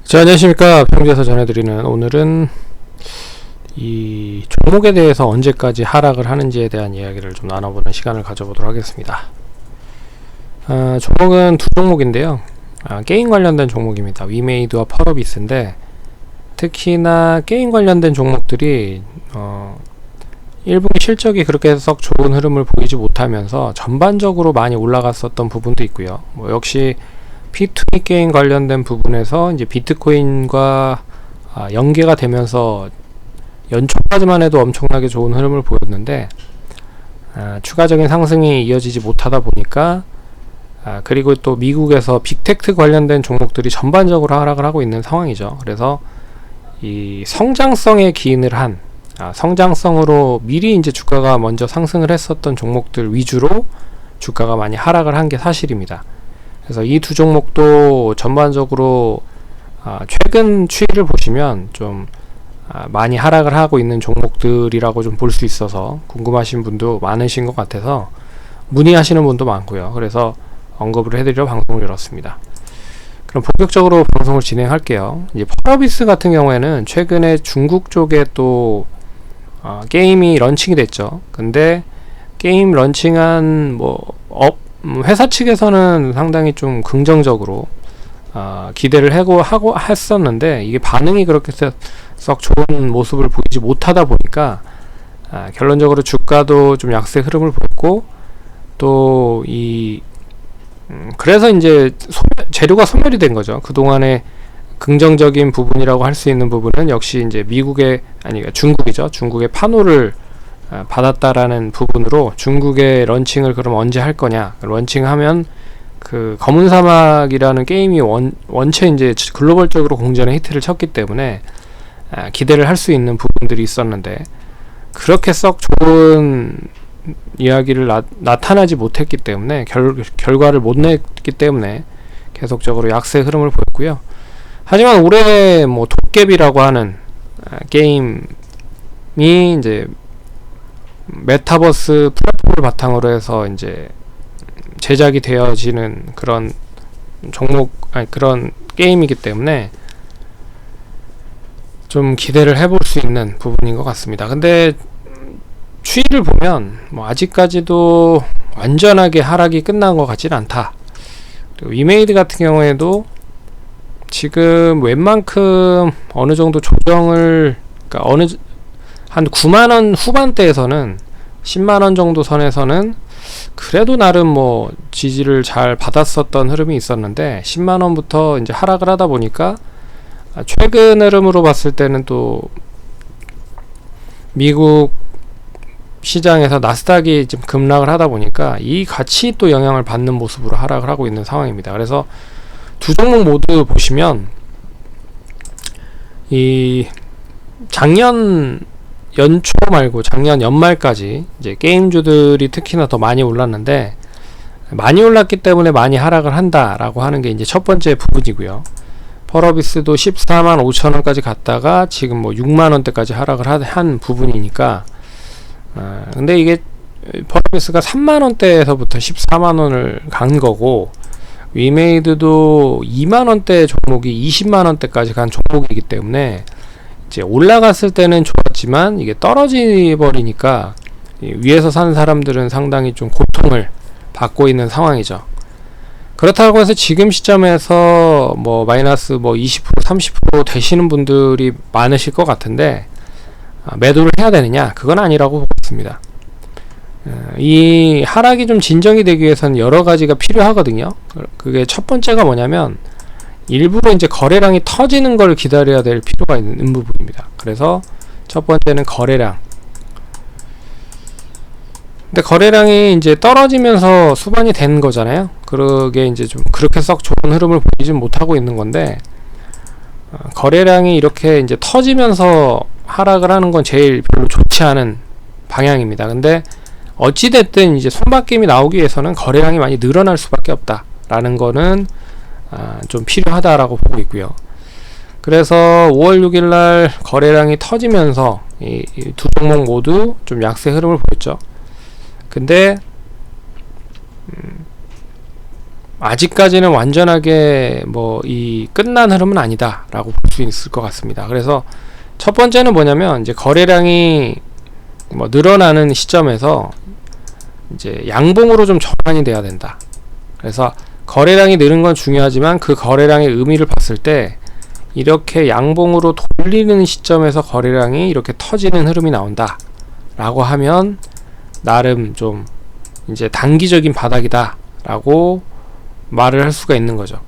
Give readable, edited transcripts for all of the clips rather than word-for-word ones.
자, 안녕하십니까. 평지에서 전해드리는, 오늘은 이 종목에 대해서 언제까지 하락을 하는지에 대한 이야기를 좀 나눠보는 시간을 가져보도록 하겠습니다. 종목은 두 종목인데요. 게임 관련된 종목입니다. 위메이드와 펄어비스인데, 특히나 게임 관련된 종목들이 1분기 실적이 그렇게 썩 좋은 흐름을 보이지 못하면서 전반적으로 많이 올라갔었던 부분도 있고요. 역시 P2E 게임 관련된 부분에서 이제 비트코인과 연계가 되면서 연초까지만 해도 엄청나게 좋은 흐름을 보였는데, 추가적인 상승이 이어지지 못하다 보니까, 그리고 또 미국에서 빅테크 관련된 종목들이 전반적으로 하락을 하고 있는 상황이죠. 그래서 이 성장성에 기인을 한, 성장성으로 미리 이제 주가가 먼저 상승을 했었던 종목들 위주로 주가가 많이 하락을 한 게 사실입니다. 그래서 이 두 종목도 전반적으로 최근 추이를 보시면 좀 많이 하락을 하고 있는 종목들이라고 좀 볼 수 있어서 궁금하신 분도 많으신 것 같아서 문의하시는 분도 많고요. 그래서 언급을 해드리려 방송을 열었습니다. 그럼 본격적으로 방송을 진행할게요. 이제 펄어비스 같은 경우에는 최근에 중국 쪽에 또 게임이 런칭이 됐죠. 근데 게임 런칭한 회사 측에서는 상당히 좀 긍정적으로 기대를 하고 했었는데, 이게 반응이 그렇게 썩 좋은 모습을 보이지 못하다 보니까 결론적으로 주가도 좀 약세 흐름을 보였고, 또 그래서 이제 재료가 소멸이 된 거죠. 그동안에 긍정적인 부분이라고 할 수 있는 부분은 역시 이제 중국이죠. 중국의 판호를 받았다라는 부분으로, 중국의 런칭을 그럼 언제 할 거냐, 런칭하면 그 검은 사막이라는 게임이 원체 이제 글로벌적으로 공전의 히트를 쳤기 때문에 기대를 할 수 있는 부분들이 있었는데, 그렇게 썩 좋은 이야기를 나타나지 못했기 때문에, 결과를 못 냈기 때문에 계속적으로 약세 흐름을 보였고요. 하지만 올해 도깨비라고 하는 게임이 이제 메타버스 플랫폼을 바탕으로 해서 이제 제작이 되어지는 그런 그런 게임이기 때문에 좀 기대를 해볼 수 있는 부분인 것 같습니다. 근데 추이를 보면 아직까지도 완전하게 하락이 끝난 것 같지는 않다. 그리고 위메이드 같은 경우에도 지금 웬만큼 어느 정도 조정을, 한 9만원 후반대에서는 10만원 정도 선에서는 그래도 나름 지지를 잘 받았었던 흐름이 있었는데, 10만원부터 이제 하락을 하다 보니까 최근 흐름으로 봤을 때는 또 미국 시장에서 나스닥이 좀 급락을 하다 보니까 이 같이 또 영향을 받는 모습으로 하락을 하고 있는 상황입니다. 그래서 두 종목 모두 보시면 이 작년 연초 말고 작년 연말까지 이제 게임주들이 특히나 더 많이 올랐는데, 많이 올랐기 때문에 많이 하락을 한다라고 하는 게 이제 첫 번째 부분이고요. 펄어비스도 14만 5천원까지 갔다가 지금 6만원대까지 하락을 한 부분이니까, 근데 이게 펄어비스가 3만원대에서부터 14만원을 간 거고, 위메이드도 2만원대 종목이 20만원대까지 간 종목이기 때문에 이제 올라갔을 때는 좋았지만 이게 떨어지 버리니까 위에서 사는 사람들은 상당히 좀 고통을 받고 있는 상황이죠. 그렇다고 해서 지금 시점에서 마이너스 20% 30% 되시는 분들이 많으실 것 같은데, 매도를 해야 되느냐? 그건 아니라고 보겠습니다. 이 하락이 좀 진정이 되기 위해서는 여러 가지가 필요하거든요. 그게 첫 번째가 뭐냐면, 일부러 이제 거래량이 터지는 걸 기다려야 될 필요가 있는 부분입니다. 그래서 첫 번째는 거래량. 근데 거래량이 이제 떨어지면서 수반이 된 거잖아요. 그러게 이제 좀 그렇게 썩 좋은 흐름을 보이지 못하고 있는 건데, 거래량이 이렇게 이제 터지면서 하락을 하는 건 제일 별로 좋지 않은 방향입니다. 근데 어찌됐든 이제 손바뀜이 나오기 위해서는 거래량이 많이 늘어날 수밖에 없다라는 거는 좀 필요하다라고 보고 있고요. 그래서 5월 6일날 거래량이 터지면서 이 두 종목 모두 좀 약세 흐름을 보였죠. 근데 아직까지는 완전하게 뭐 이 끝난 흐름은 아니다 라고 볼 수 있을 것 같습니다. 그래서 첫 번째는 뭐냐면 이제 거래량이 뭐 늘어나는 시점에서 이제 양봉으로 좀 전환이 돼야 된다. 그래서 거래량이 늘은 건 중요하지만 그 거래량의 의미를 봤을 때 이렇게 양봉으로 돌리는 시점에서 거래량이 이렇게 터지는 흐름이 나온다 라고 하면 나름 좀 이제 단기적인 바닥이다 라고 말을 할 수가 있는 거죠.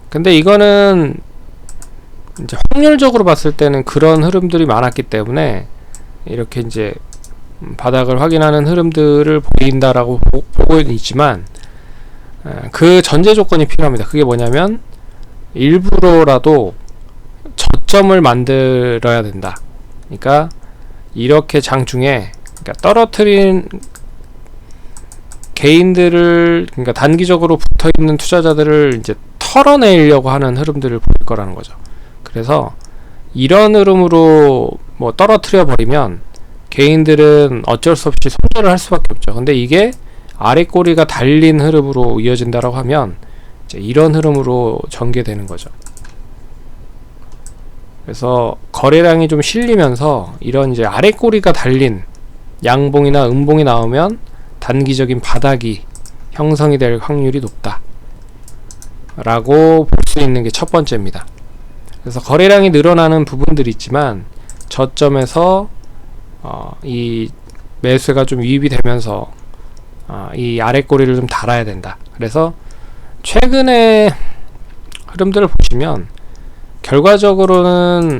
근데 이거는 이제 확률적으로 봤을 때는 그런 흐름들이 많았기 때문에 이렇게 이제 바닥을 확인하는 흐름들을 보인다라고 보고는 있지만 그 전제 조건이 필요합니다. 그게 뭐냐면 일부러라도 저점을 만들어야 된다. 그러니까 이렇게 장중에 그러니까 떨어뜨린 개인들을 그러니까 단기적으로 붙어있는 투자자들을 이제 털어내려고 하는 흐름들을 볼 거라는 거죠. 그래서 이런 흐름으로 뭐 떨어뜨려 버리면 개인들은 어쩔 수 없이 손절을 할 수밖에 없죠. 근데 이게 아래 꼬리가 달린 흐름으로 이어진다라고 하면 이제 이런 흐름으로 전개되는 거죠. 그래서 거래량이 좀 실리면서 이런 이제 아래 꼬리가 달린 양봉이나 음봉이 나오면 단기적인 바닥이 형성이 될 확률이 높다 라고 볼 수 있는 게 첫 번째입니다. 그래서 거래량이 늘어나는 부분들이 있지만 저점에서 이 매수가 좀 유입이 되면서 이 아래 꼬리를 좀 달아야 된다. 그래서 최근의 흐름들을 보시면 결과적으로는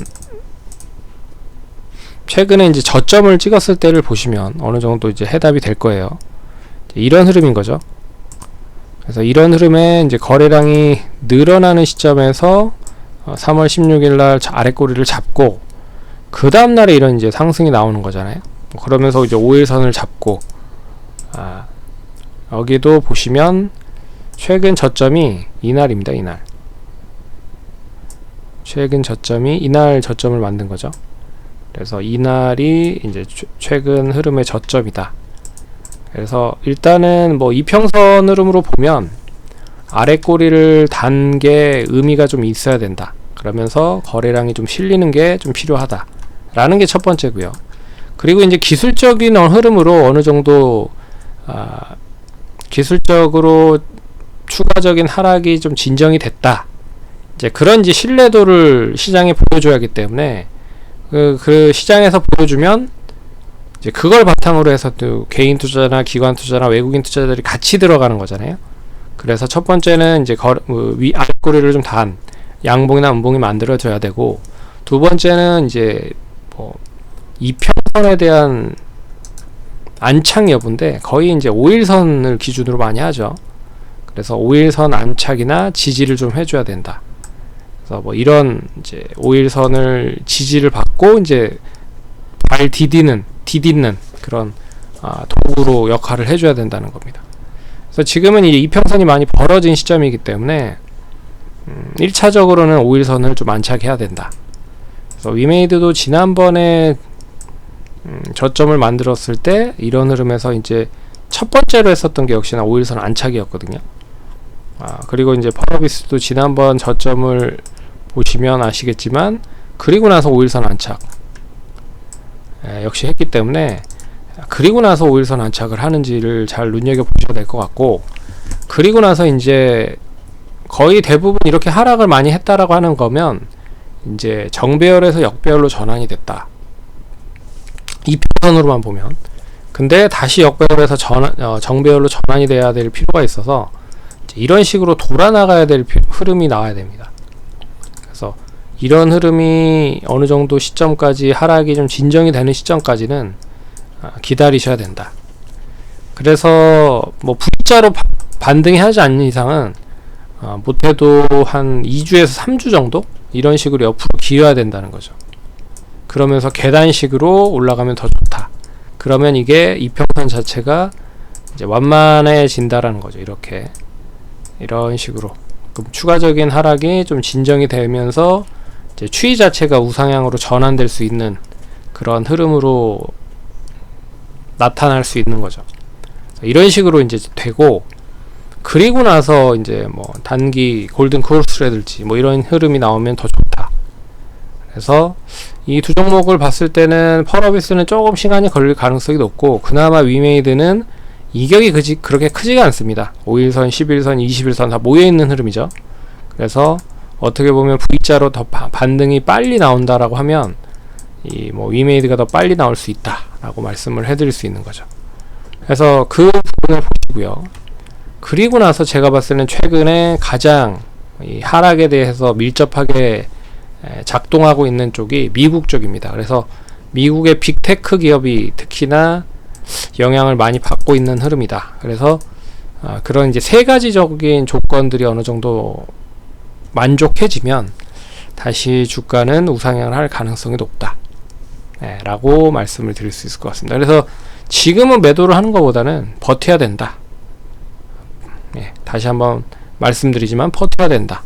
최근에 이제 저점을 찍었을 때를 보시면 어느 정도 이제 해답이 될 거예요. 이런 흐름인 거죠. 그래서 이런 흐름에 이제 거래량이 늘어나는 시점에서 3월 16일 날 아래 꼬리를 잡고 그 다음날에 이런 이제 상승이 나오는 거잖아요. 그러면서 이제 5일선을 잡고 여기도 보시면 최근 저점이 이날입니다. 이날 최근 저점이 이날 저점을 만든 거죠. 그래서 이날이 이제 최근 흐름의 저점이다. 그래서 일단은 뭐 이평선 흐름으로 보면 아래 꼬리를 단 게 의미가 좀 있어야 된다. 그러면서 거래량이 좀 실리는 게 좀 필요하다 라는 게 첫 번째고요. 그리고 이제 기술적인 흐름으로 어느 정도 기술적으로 추가적인 하락이 좀 진정이 됐다. 이제 그런 이제 신뢰도를 시장에 보여줘야 하기 때문에 그 시장에서 보여주면 이제 그걸 바탕으로 해서 또 개인 투자나 기관 투자나 외국인 투자자들이 같이 들어가는 거잖아요. 그래서 첫 번째는 이제 위 아랫꼬리를 좀 단 양봉이나 음봉이 만들어져야 되고, 두 번째는 이제 뭐 이평선에 대한 안착 여부인데 거의 이제 5일선을 기준으로 많이 하죠. 그래서 5일선 안착이나 지지를 좀 해줘야 된다. 그래서 뭐 이런 이제 5일선을 지지를 받고 이제 발 디디는 그런 도구로 역할을 해줘야 된다는 겁니다. 그래서 지금은 이 이평선이 많이 벌어진 시점이기 때문에 1차적으로는 5일선을 좀 안착해야 된다. 그래서 위메이드도 지난번에 저점을 만들었을 때 이런 흐름에서 이제 첫 번째로 했었던 게 역시나 5일선 안착이었거든요. 그리고 이제 펄어비스도 지난번 저점을 보시면 아시겠지만 그리고 나서 5일선 안착 역시 했기 때문에 그리고 나서 5일선 안착을 하는지를 잘 눈여겨보셔야 될 것 같고, 그리고 나서 이제 거의 대부분 이렇게 하락을 많이 했다라고 하는 거면 이제 정배열에서 역배열로 전환이 됐다. 이평선으로만 보면. 근데 다시 역배열에서 정배열로 전환이 돼야 될 필요가 있어서 이런 식으로 돌아나가야 될 흐름이 나와야 됩니다. 그래서 이런 흐름이 어느 정도 시점까지 하락이 좀 진정이 되는 시점까지는 기다리셔야 된다. 그래서 뭐 V자로 반등이 하지 않는 이상은 못해도 한 2주에서 3주 정도 이런 식으로 옆으로 기어야 된다는 거죠. 그러면서 계단식으로 올라가면 더 좋다. 그러면 이게 이평선 자체가 이제 완만해진다라는 거죠. 이런 식으로 그럼 추가적인 하락이 좀 진정이 되면서 이제 추이 자체가 우상향으로 전환될 수 있는 그런 흐름으로 나타날 수 있는 거죠. 이런 식으로 이제 되고, 그리고 나서 이제 뭐 단기 골든 크로스라든지 뭐 이런 흐름이 나오면 더 좋다. 그래서 이 두 종목을 봤을 때는 펄어비스는 조금 시간이 걸릴 가능성이 높고, 그나마 위메이드는 이격이 그렇게 크지가 않습니다. 5일선, 11선, 20일선 다 모여있는 흐름이죠. 그래서 어떻게 보면 V자로 더 반등이 빨리 나온다라고 하면 이 뭐 위메이드가 더 빨리 나올 수 있다라고 말씀을 해드릴 수 있는 거죠. 그래서 그 부분을 보시고요. 그리고 나서 제가 봤을 때는 최근에 가장 이 하락에 대해서 밀접하게 작동하고 있는 쪽이 미국 쪽입니다. 그래서 미국의 빅테크 기업이 특히나 영향을 많이 받고 있는 흐름이다. 그래서 그런 이제 세 가지적인 조건들이 어느 정도 만족해지면 다시 주가는 우상향을 할 가능성이 높다. 라고 말씀을 드릴 수 있을 것 같습니다. 그래서 지금은 매도를 하는 것보다는 버텨야 된다. 다시 한번 말씀드리지만 버텨야 된다.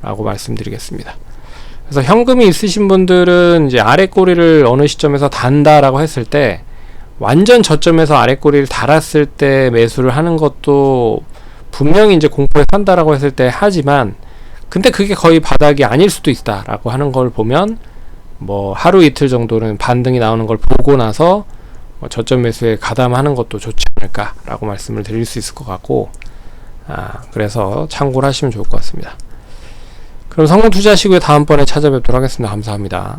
라고 말씀드리겠습니다. 그래서 현금이 있으신 분들은 이제 아래 꼬리를 어느 시점에서 단다라고 했을 때, 완전 저점에서 아래 꼬리를 달았을 때 매수를 하는 것도 분명히 이제 공포에 산다라고 했을 때 하지만, 근데 그게 거의 바닥이 아닐 수도 있다라고 하는 걸 보면 뭐 하루 이틀 정도는 반등이 나오는 걸 보고 나서 뭐 저점 매수에 가담하는 것도 좋지 않을까라고 말씀을 드릴 수 있을 것 같고, 그래서 참고를 하시면 좋을 것 같습니다. 그럼 성공 투자하시고요. 다음번에 찾아뵙도록 하겠습니다. 감사합니다.